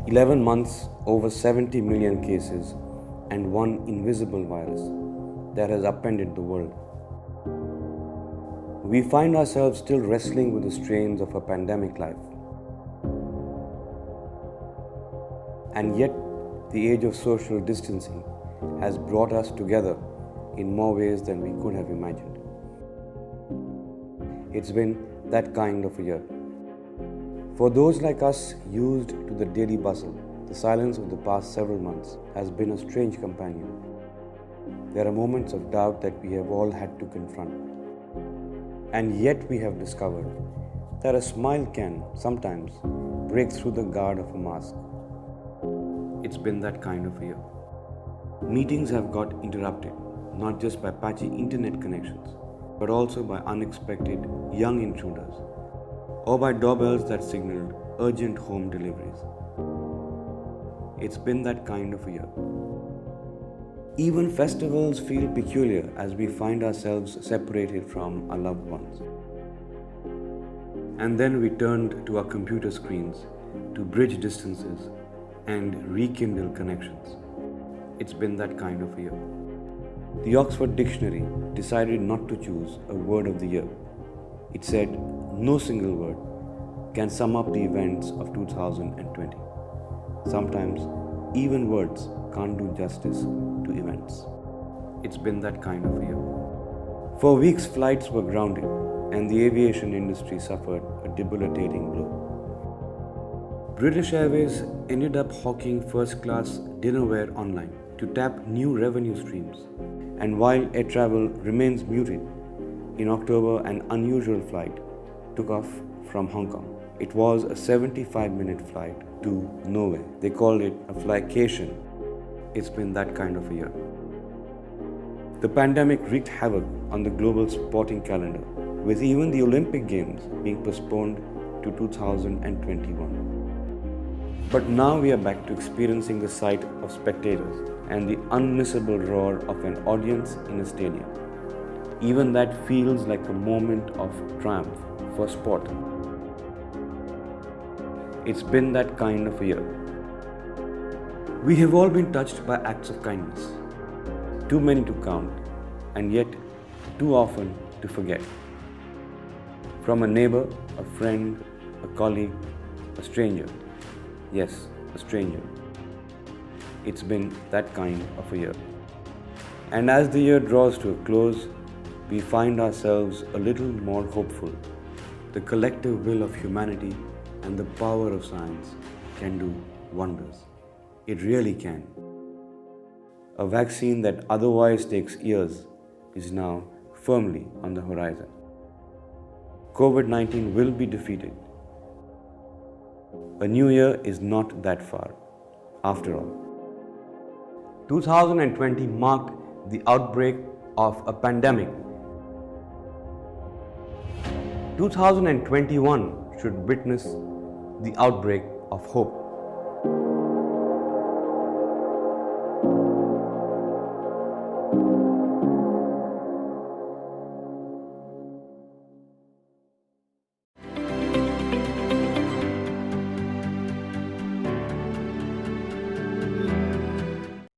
11 months, over 70 million cases, and one invisible virus that has upended the world. We find ourselves still wrestling with the strains of a pandemic life. And yet, the age of social distancing has brought us together in more ways than we could have imagined. It's been that kind of a year. For those like us used to the daily bustle, the silence of the past several months has been a strange companion. There are moments of doubt that we have all had to confront. And yet we have discovered that a smile can sometimes break through the guard of a mask. It's been that kind of a year. Meetings have got interrupted, not just by patchy internet connections, but also by unexpected young intruders, or by doorbells that signaled urgent home deliveries. It's been that kind of a year. Even festivals feel peculiar as we find ourselves separated from our loved ones. And then we turned to our computer screens to bridge distances and rekindle connections. It's been that kind of a year. The Oxford Dictionary decided not to choose a word of the year. It said no single word can sum up the events of 2020. Sometimes even words can't do justice to events. It's been that kind of a year. For weeks, flights were grounded and the aviation industry suffered a debilitating blow. British Airways ended up hawking first-class dinnerware online to tap new revenue streams. And while air travel remains muted, in October an unusual flight took off from Hong Kong. It was a 75-minute flight to nowhere. They called it a flycation. It's been that kind of a year. The pandemic wreaked havoc on the global sporting calendar, with even the Olympic Games being postponed to 2021. But now we are back to experiencing the sight of spectators and the unmissable roar of an audience in a stadium. Even that feels like a moment of triumph for sport. It's been that kind of a year. We have all been touched by acts of kindness, too many to count, and yet too often to forget. From a neighbor, a friend, a colleague, a stranger. Yes, a stranger. It's been that kind of a year. And as the year draws to a close, we find ourselves a little more hopeful. The collective will of humanity and the power of science can do wonders. It really can. A vaccine that otherwise takes years is now firmly on the horizon. COVID-19 will be defeated. A new year is not that far, after all. 2020 marked the outbreak of a pandemic. 2021 should witness the outbreak of hope.